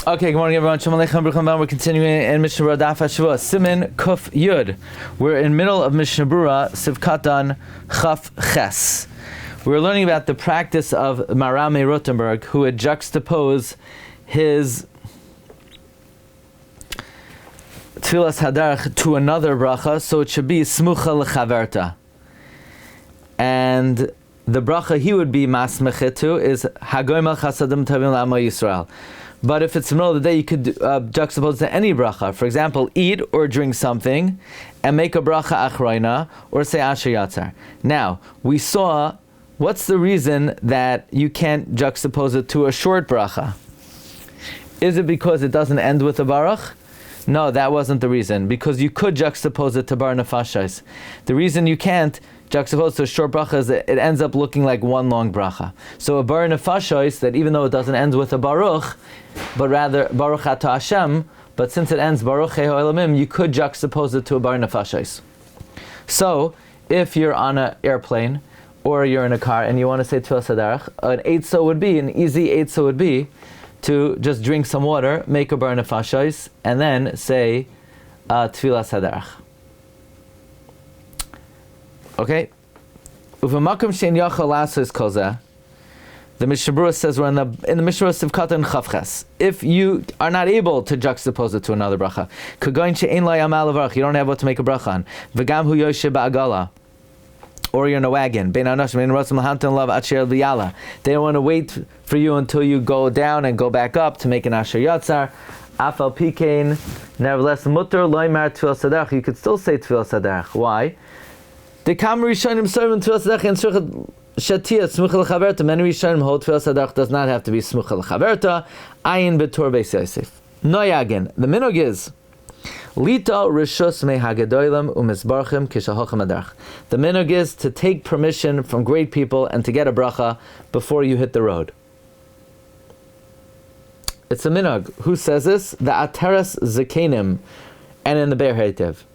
Okay, good morning everyone. Shalom Aleichem, Baruch Haba. We're continuing in Mishna Daf Hashavua. Siman Kuf Yud. We're in middle of Mishnah Berura, Sivkatan Chaf Ches. We're learning about the practice of Marame Rotenberg, who had juxtaposed his Tefillas Haderech to another bracha, so it should be Smucha L'Chaverta. And the bracha he would be masmechet to is Hagoyim Al Chasadim Tavim L'Amo Yisrael. But if it's the middle of the day, you could juxtapose to any bracha. For example, eat or drink something and make a bracha achroina or say asher yatzar. Now, we saw, what's the reason that you can't juxtapose it to a short bracha? Is it because it doesn't end with a baruch? No, that wasn't the reason. Because you could juxtapose it to bar nefashos. The reason you can't juxtaposed to a short bracha is that it ends up looking like one long bracha. So a bar nefashos, that even though it doesn't end with a baruch, but rather baruch atah Hashem, but since it ends baruch he ha'olamim, you could juxtapose it to a bar nefashos. So if you're on an airplane or you're in a car and you want to say Tefillas Haderech, an easy eitzah would be to just drink some water, make a bar nefashos, and then say Tefillas Haderech. Okay? Uvamakom shein yachal lasos kol zeh. The Mishnah Berura says we're in the Mishnah Berura Sivkatan Chavches. If you are not able to juxtapose it to another bracha, kagoin she'ein lo yamal levarach, you don't have what to make a bracha on. V'gam hu yoshe ba'agala, or you're in a wagon. Bein anoshim ein rotzim lahamten lav asher liyala. They don't want to wait for you until you go down and go back up to make an asher yatzar. Afal pikein, nevertheless mutter loymar Tefillas Haderech. You could still say Tefillas Haderech. Why? The Kam Rishonim serving Tefillas Haderech and Suchat Shatia Smucha L'Chaverta. Many Rishonim hold Tefillas Haderech does not have to be Smucha L'Chaverta. Ayin B'Tor Beis Yosef. Noyagin. The minog is Lita Rishus Me Hagadolim U'Mizbarchim Kishahochem Haderech. The minog is to take permission from great people and to get a bracha before you hit the road. It's a minog. Who says this? The Ateres Zekenim and in the Be'er Heitev.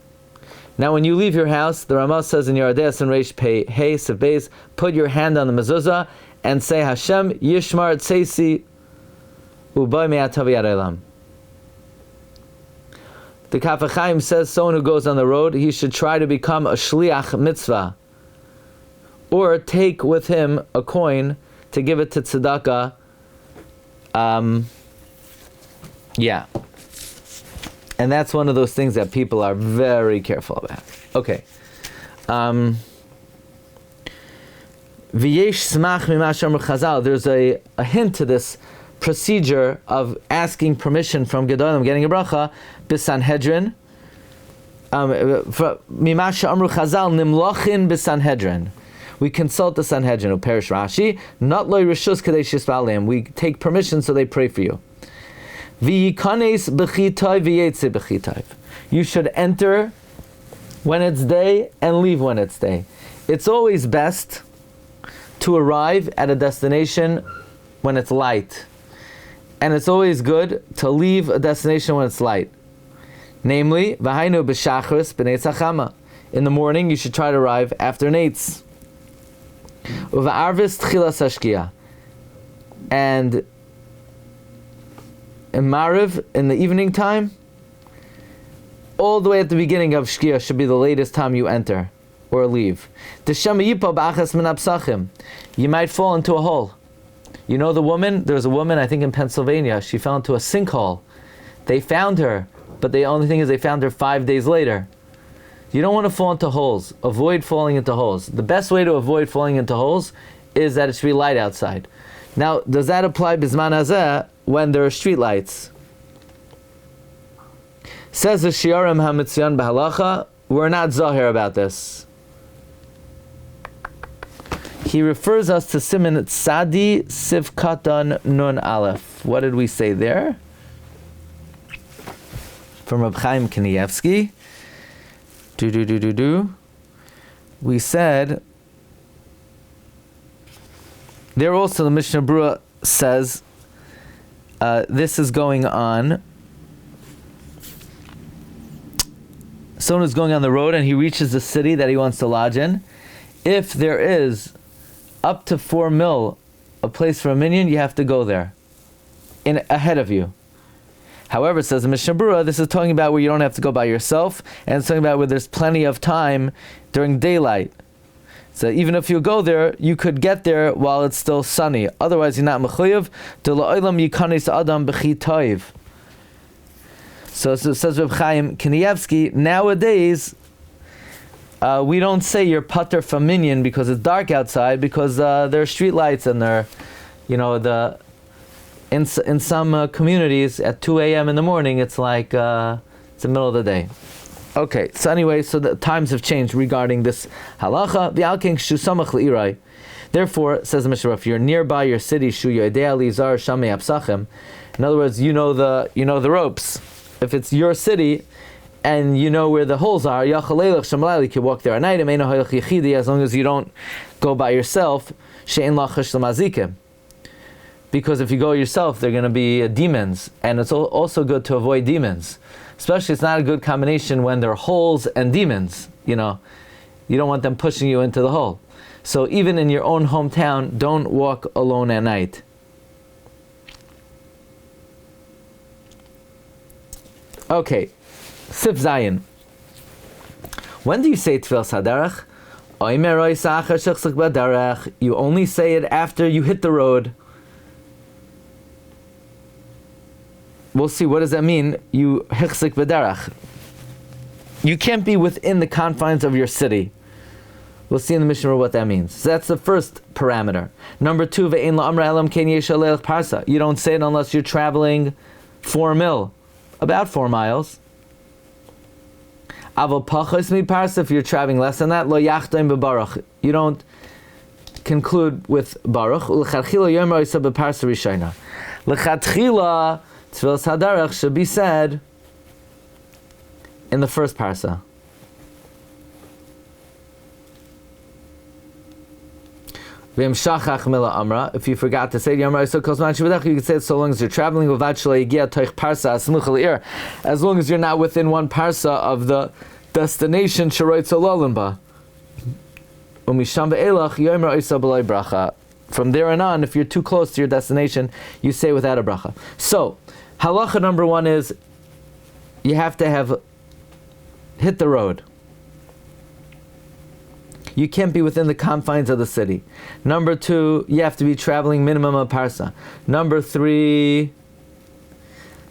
Now, when you leave your house, the Ramah says in Yerodeas and Reish Pei Hey Seif Beis, put your hand on the mezuzah and say Hashem Yishmar Tseisi Uboy Me'atav Yad Olam. The Kaf HaChaim says someone who goes on the road, he should try to become a shliach mitzvah, or take with him a coin to give it to tzedakah. And that's one of those things that people are very careful about. Okay. V'yesh smach mima she'amru Chazal. There's a hint to this procedure of asking permission from Gedolim, getting a bracha, b'Sanhedrin. Mima she'amru Chazal nimlochin b'Sanhedrin. We consult the Sanhedrin. Perish Rashi. Not loy rishus kadei shispal lehem. We take permission so they pray for you. You should enter when it's day and leave when it's day. It's always best to arrive at a destination when it's light. And it's always good to leave a destination when it's light. Namely, in the morning you should try to arrive after Nates. And in Mariv, in the evening time, all the way at the beginning of Shkia should be the latest time you enter or leave. You might fall into a hole. You know the woman? There was a woman, I think in Pennsylvania, she fell into a sinkhole. They found her, but the only thing is they found her 5 days later. You don't want to fall into holes. Avoid falling into holes. The best way to avoid falling into holes is that it should be light outside. Now, does that apply Bizman Hazeh when there are street lights? Says the Shiurim HaMitzion B'Halacha, we're not Zahir about this. He refers us to Siman Tzadi Sivkatan Nun Aleph. What did we say there? From Reb Chaim Kanievsky. We said there also the Mishnah Berura says this is going on. Someone is going on the road and he reaches the city that he wants to lodge in. If there is up to 4 mil a place for a minyan, you have to go there ahead of you. However, it says in Mishna Berura, this is talking about where you don't have to go by yourself, and it's talking about where there's plenty of time during daylight. So even if you go there, you could get there while it's still sunny. Otherwise, you're not mechuyev. De la'olam yikanis adam b'chi toiv. So it says Reb Chaim Kanievsky, nowadays, we don't say you're pater from minyan because it's dark outside, because there are street lights and there, in some communities at 2 a.m. in the morning, it's like it's the middle of the day. Okay, so anyway, so the times have changed regarding this halacha. V'alken shusamach le'irai. Therefore, says the Mishnah, if you're nearby your city, shu yoedei lizar shamei apsachem. In other words, you know the ropes. If it's your city and you know where the holes are, yachaleilach shamalayli, you can walk there at night. Emeino hoylach yechidi, as long as you don't go by yourself. She'en lachash l'mazikim. Because if you go yourself, they're going to be demons, and it's also good to avoid demons. Especially, it's not a good combination when there are holes and demons. You don't want them pushing you into the hole. So even in your own hometown, don't walk alone at night. Okay, Sif Zayin. When do you say Tefillas Haderech? You only say it after you hit the road. We'll see, what does that mean? You hichzik b'derech. You can't be within the confines of your city. We'll see in the Mishnah what that means. So that's the first parameter. Number 2, ve'ein la'amra elam ken yesh aleilach parsa. You don't say it unless you're traveling 4 mil, about 4 miles. Aval pachos mi parsa, if you're traveling less than that, lo yachdaim b'baruch. You don't conclude with baruch. L'chadchila yomer oisa b'parsa rishayna. L'chadchila Tefillas Haderech should be said in the first Parsha. If you forgot to say it, you could say it so long as you're traveling, as long as you're not within 1 Parsha of the destination. From there on, if you're too close to your destination, you say without a bracha. So, halacha number 1 is you have to have hit the road. You can't be within the confines of the city. Number 2, you have to be traveling minimum of parsa. Number 3,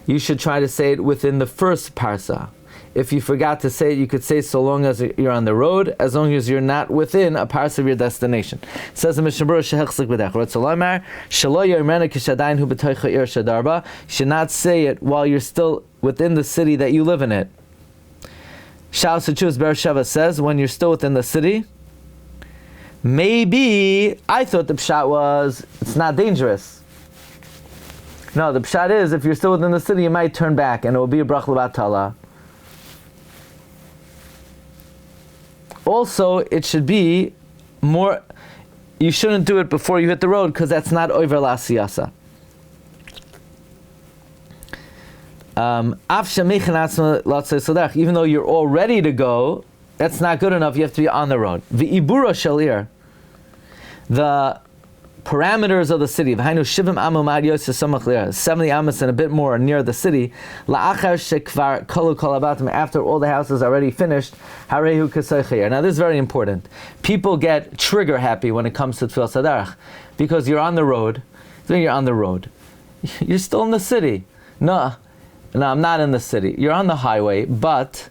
you should try to say it within the first parsa. If you forgot to say it, you could say so long as you're on the road, as long as you're not within a parsa of your destination. It says in Mishna Berura, you should not say it while you're still within the city that you live in it. Shal Sechus Beresheva says, when you're still within the city, maybe, I thought the pshat was, it's not dangerous. No, the pshat is, if you're still within the city, you might turn back, and it will be a bracha l'batala. Also, it should be more, you shouldn't do it before you hit the road, because that's not over l'asiyasa. Even though you're all ready to go, that's not good enough. You have to be on the road. V'ibura shalir, the parameters of the city. 70 amas and a bit more near the city. After all the houses are already finished. Now this is very important. People get trigger happy when it comes to Tefillas Haderech, because you're on the road. When you're on the road, you're still in the city. No, I'm not in the city. You're on the highway, but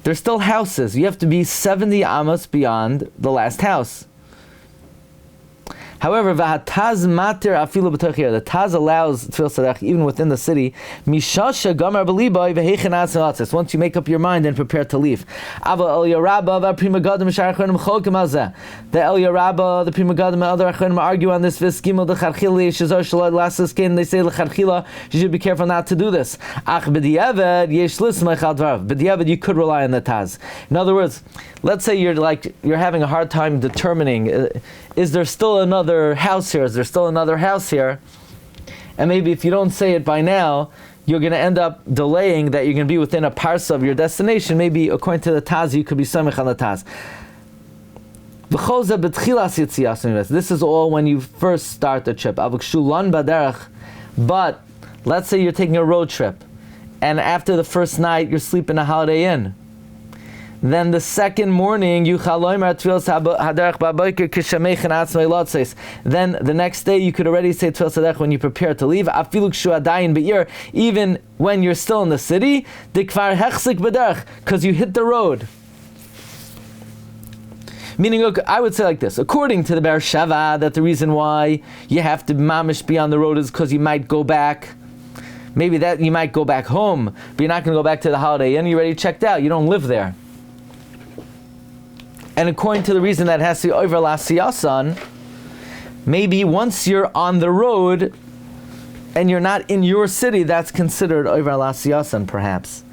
there's still houses. You have to be 70 amas beyond the last house. However, the Taz allows Tefillas Haderech even within the city. Once you make up your mind and prepare to leave. The El Yarabba, the Prima Gadim, and other Achronim argue on this. They say you should be careful not to do this. B'diavad, you could rely on the Taz. In other words, let's say you're having a hard time determining, is there still another house here? Is there still another house here? And maybe if you don't say it by now, you're going to end up delaying that you're going to be within a parsa of your destination. Maybe according to the Taz, you could be samech on the Taz. This is all when you first start the trip. But let's say you're taking a road trip. and after the first night you sleep in a Holiday Inn. Then the second morning, then the next day you could already say Tefillas Haderech when you prepare to leave, even when you're still in the city, because you hit the road. Meaning, look, I would say like this, according to the Be'er Sheva, that the reason why you have to mamish be on the road is because you might go back. Maybe that you might go back home, but you're not going to go back to the Holiday Inn. You're already checked out. You don't live there. And according to the reason that has to be over Lasiyasan, maybe once you're on the road and you're not in your city, that's considered over Lasiyasan, perhaps.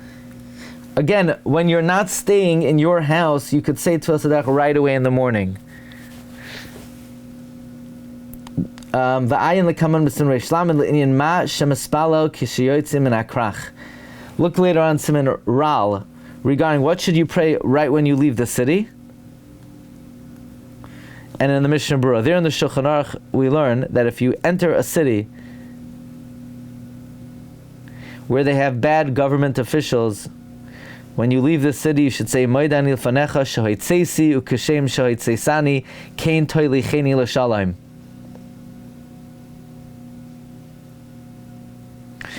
Again, when you're not staying in your house, you could say Tefillas Haderech right away in the morning. Look later on Siman Ral regarding what should you pray right when you leave the city. And in the Mishna Berura, there in the Shulchan Aruch, we learn that if you enter a city where they have bad government officials, when you leave the city, you should say, Moedan ilfanecha shahoitzeisi ukeshem shahoitzeisani kein toilicheni l'shalayim.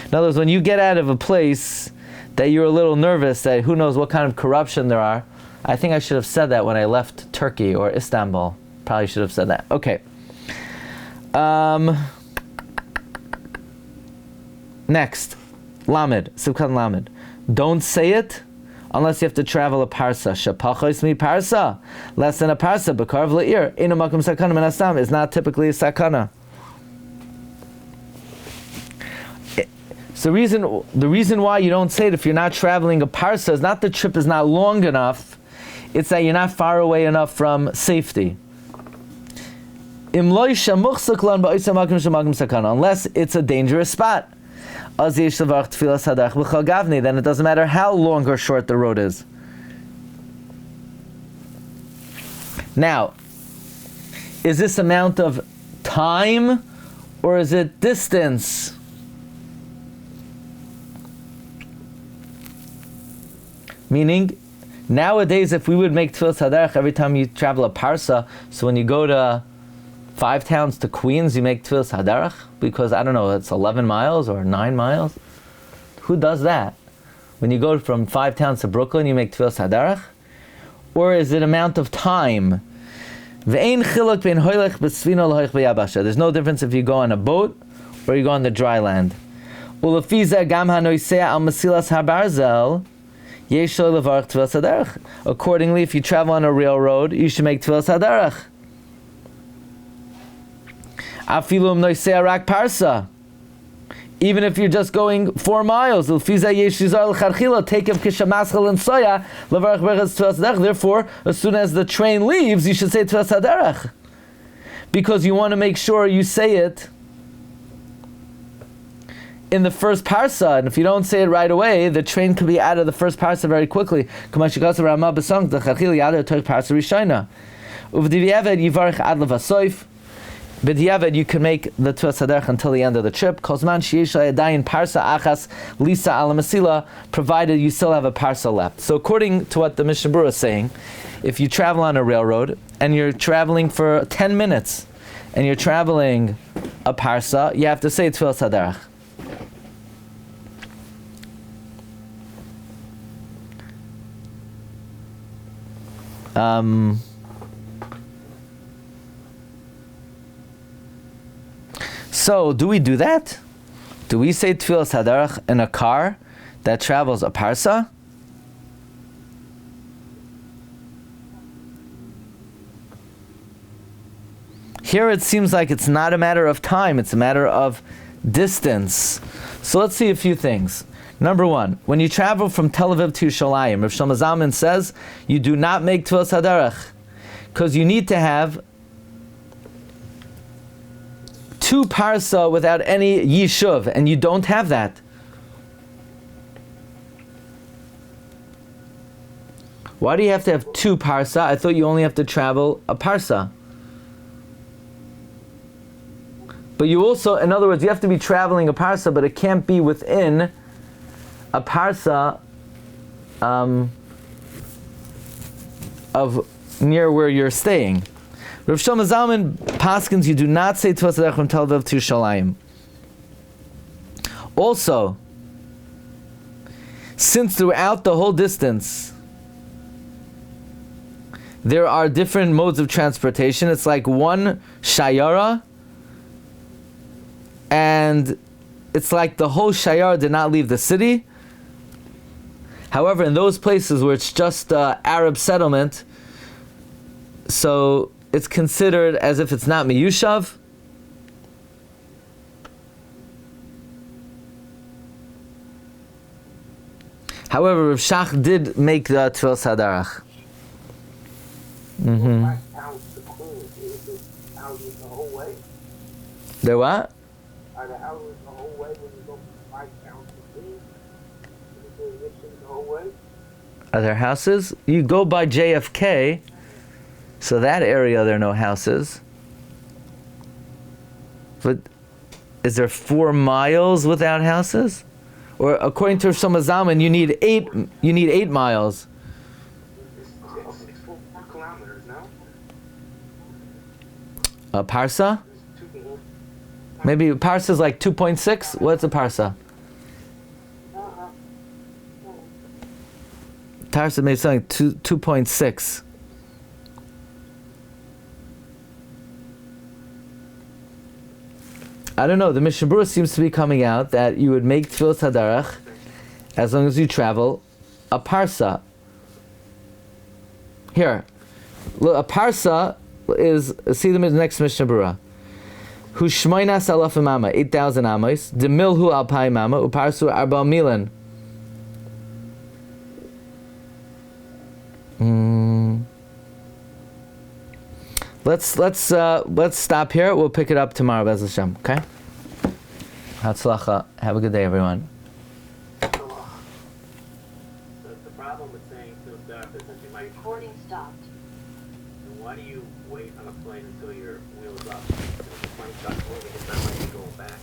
In other words, when you get out of a place that you're a little nervous, that who knows what kind of corruption there are, I think I should have said that when I left Turkey or Istanbul. Probably should have said that. Okay. Next. Lamed. Sivkan Lamed. Don't say it unless you have to travel a parsa. Shapachos mi parsa. Less than a parsa. Bekarv le'ir. Eino makom sakana min astam. Is not typically a sakana. So the reason why you don't say it if you're not traveling a parsa is not the trip is not long enough. It's that you're not far away enough from safety. Unless it's a dangerous spot. Then it doesn't matter how long or short the road is. Now, is this amount of time or is it distance? Meaning, nowadays if we would make Tefillas Haderech every time you travel a parsa, so when you go to 5 towns to Queens, you make Tefillas Haderech? Because, I don't know, it's 11 miles or 9 miles? Who does that? When you go from 5 towns to Brooklyn, you make Tefillas Haderech? Or is it amount of time? There's no difference if you go on a boat or you go on the dry land. Accordingly, if you travel on a railroad, you should make Tefillas Haderech. Afilum noisea rak parsa. Even if you're just going 4 miles, therefore, as soon as the train leaves, you should say Tefillas Haderech, because you want to make sure you say it in the first parsa, and if you don't say it right away, the train could be out of the first parsa very quickly. B'diavad, you can make the Tefillas Haderech until the end of the trip. Provided you still have a parsa left. So according to what the Mishna Berura is saying, if you travel on a railroad and you're traveling for 10 minutes and you're traveling a parsa, you have to say Tefillas Haderech. So, do we do that? Do we say Tefillas Haderech in a car that travels a parsa? Here it seems like it's not a matter of time, it's a matter of distance. So let's see a few things. Number one, when you travel from Tel Aviv to Yerushalayim, Rav Shlomo Zalman says you do not make Tefillas Haderech because you need to have 2 parsa without any yishuv, and you don't have that. Why do you have to have 2 parsa? I thought you only have to travel a parsa. But you also, in other words, you have to be traveling a parsa, but it can't be within a parsa of near where you're staying. Rav Shlomo Zalman paskins you do not say Tefillas Haderech from Tel Aviv to Shalayim. Also, since throughout the whole distance there are different modes of transportation, it's like one shayara, and it's like the whole shayara did not leave the city. However, in those places where it's just Arab settlement, so it's considered as if it's not miyushav. However, Rav Shach did make the Tefillas Haderech. They're what? Are the houses the whole way when you go from 5 towns to 3? Is there evictions the whole way? Are there houses? You go by JFK, so that area there are no houses. But is there 4 miles without houses? Or according to Shlomo Zalman, you need 8 miles. It's 4 kilometers, no? A parsa? Maybe parsa is like 2.6? What's a parsa? Parsa maybe something 2.6. I don't know. The Mishnah Berura seems to be coming out that you would make Tefillas Haderech as long as you travel a parsa. Here, look, a parsa is, see the next Mishnah Berura. Hu shmoinas alaf mama, 8,000 amos. De milhu alpai mama, uparsu arba milan. Let's stop here. We'll pick it up tomorrow, Bez Hashem. Okay? Hatzlacha. Have a good day, everyone. The problem with saying till stop is that you might. Recording stopped. And why do you wait on a plane until your wheels up? If the plane stops moving, it's not like you're going back.